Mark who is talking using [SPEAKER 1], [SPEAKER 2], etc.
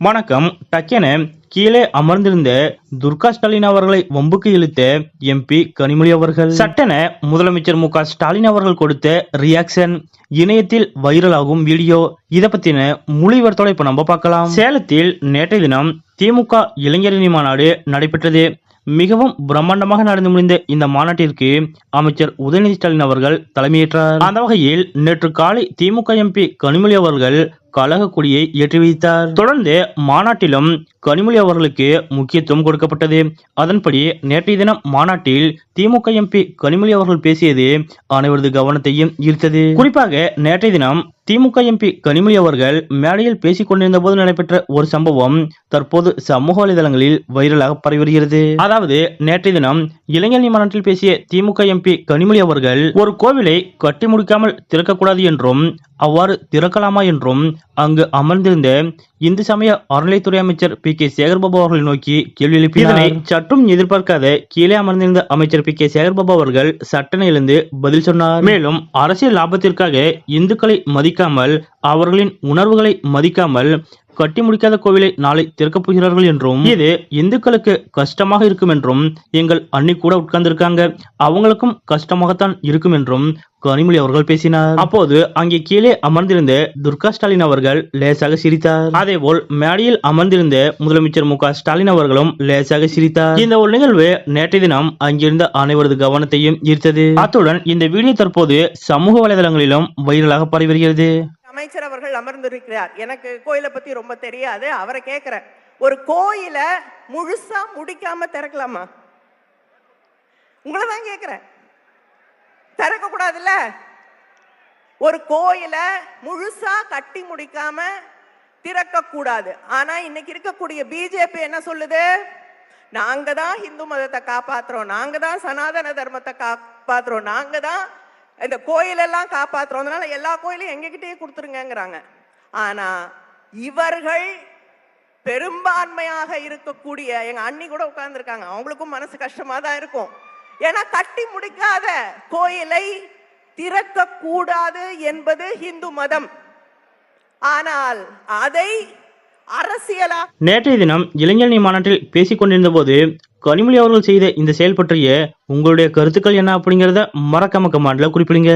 [SPEAKER 1] வணக்கம். டக்கென கீழே அமர்ந்திருந்த துர்கா ஸ்டாலின் அவர்களை வம்புக்கு இழுத்த எம்பி கனிமொழி அவர்கள் சட்டென முதலமைச்சர் மு க ஸ்டாலின் அவர்கள் கொடுத்த ரியாக்ஷன் இணையத்தில் வைரலாகும் வீடியோ. இத பத்தின முழு விவரத்தோட இப்ப நம்ம பார்க்கலாம். சேலத்தில் நேற்றைய தினம் திமுக இளைஞரணி மாநாடு நடைபெற்றது. மிகவும் பிரம்மாண்டமாக நடந்து முடிந்த இந்த மாநாட்டிற்கு அமைச்சர் உதயநிதி ஸ்டாலின் அவர்கள் தலைமையேற்றார். அந்த வகையில் நேற்று காலை திமுக எம்பி கனிமொழி அவர்கள் கழக கொடியை ஏற்றி வைத்தார். தொடர்ந்து மாநாட்டிலும் கனிமொழி அவர்களுக்கு முக்கியத்துவம் கொடுக்கப்பட்டது. அதன்படி நேற்றைய தினம் மாநாட்டில் திமுக எம்பி கனிமொழி அவர்கள் பேசியது அனைவரது கவனத்தையும் ஈர்த்தது. குறிப்பாக நேற்றைய தினம் திமுக எம்பி கனிமொழி அவர்கள் மேடையில் பேசிக் கொண்டிருந்த போது நடைபெற்ற ஒரு சம்பவம் தற்போது சமூக வலைதளங்களில் வைரலாக பரவி வருகிறது. அதாவது நேற்றைய தினம் இளைஞரணி மாநாட்டில் பேசிய திமுக எம்பி கனிமொழி அவர்கள் ஒரு கோவிலை கட்டி முடிக்காமல் திறக்கக்கூடாது என்றும் அவ்வாறு திறக்கலாமா என்றும் அங்கு அமர்ந்திருந்த இந்து சமய அறநிலைத்துறை அமைச்சர் பி.கே. சேகர்பாபு அவர்களை நோக்கி கேள்வி எழுப்பினார். இதனை சற்றும் எதிர்பார்க்காத கீழே அமர்ந்திருந்த அமைச்சர் பி.கே. சேகர்பாபு அவர்கள் சட்டென எழுந்து பதில் சொன்னார். மேலும் அரசியல் லாபத்திற்காக இந்துக்களை மதிக்காமல் அவர்களின் உணர்வுகளை மதிக்காமல் கட்டி முடிக்காத கோவிலை நாளை திறக்கப் போகிறார்கள் என்றும் இது இந்துக்களுக்கு கஷ்டமாக இருக்கும் என்றும் எங்கள் அண்ணி கூட உட்கார்ந்திருக்காங்க, அவங்களுக்கும் கஷ்டமாகத்தான் இருக்கும் என்றும் கனிமொழி அவர்கள் பேசினார். அப்போது அங்கே கீழே அமர்ந்திருந்த துர்கா ஸ்டாலின் அவர்கள் லேசாக சிரித்தார். அதேபோல் மேடையில் அமர்ந்திருந்த முதலமைச்சர் மு க ஸ்டாலின் அவர்களும் லேசாக சிரித்தார். இந்த ஒரு நிகழ்வு நேற்றைய தினம் அங்கிருந்த அனைவரது கவனத்தையும் ஈர்த்தது. அத்துடன் இந்த வீடியோ தற்போது சமூக வலைதளங்களிலும் வைரலாக பரவி வருகிறது.
[SPEAKER 2] அமைச்சர் அவர்கள் அமர்ந்திருக்கிறார். எனக்கு கோயிலை பத்தி ரொம்ப தெரியாது, அவரை கேட்கிறேன், ஒரு கோயில முழுசா முடிக்காம திறக்கலாமா? உங்களை தான் கேட்கிறேன். திறக்க கூடாதுல்ல? ஒரு கோயில முழுசா கட்டி முடிக்காம திறக்க கூடாது. ஆனா இன்னைக்கு இருக்கக்கூடிய பிஜேபி என்ன சொல்லுது? நாங்க தான் இந்து மதத்தை காப்பாத்துறோம், நாங்க தான் சனாதன தர்மத்தை காப்பாத்துறோம், நாங்க தான் இந்த கோயிலெல்லாம் காப்பாற்றுறோம், அதனால எல்லா கோயிலையும் எங்ககிட்டயே கொடுத்துருங்கிறாங்க. ஆனா இவர்கள் பெரும்பான்மையாக இருக்கக்கூடிய எங்க அண்ணி கூட உட்கார்ந்துருக்காங்க, அவங்களுக்கும் மனசு கஷ்டமா தான் இருக்கும். ஏன்னா கட்டி முடிக்காத கோயிலை திறக்க கூடாது என்பது இந்து மதம். ஆனால் அதை அரசியலா
[SPEAKER 1] நேற்றைய தினம் இளைஞரணி மாநாட்டில் பேசிக் கொண்டிருந்த போது கனிமொழி அவர்கள் செய்த இந்த செயல் பற்றிய உங்களுடைய கருத்துக்கள் என்ன அப்படிங்கறத மறக்காம கமெண்ட்ல குறிப்பிடுங்க.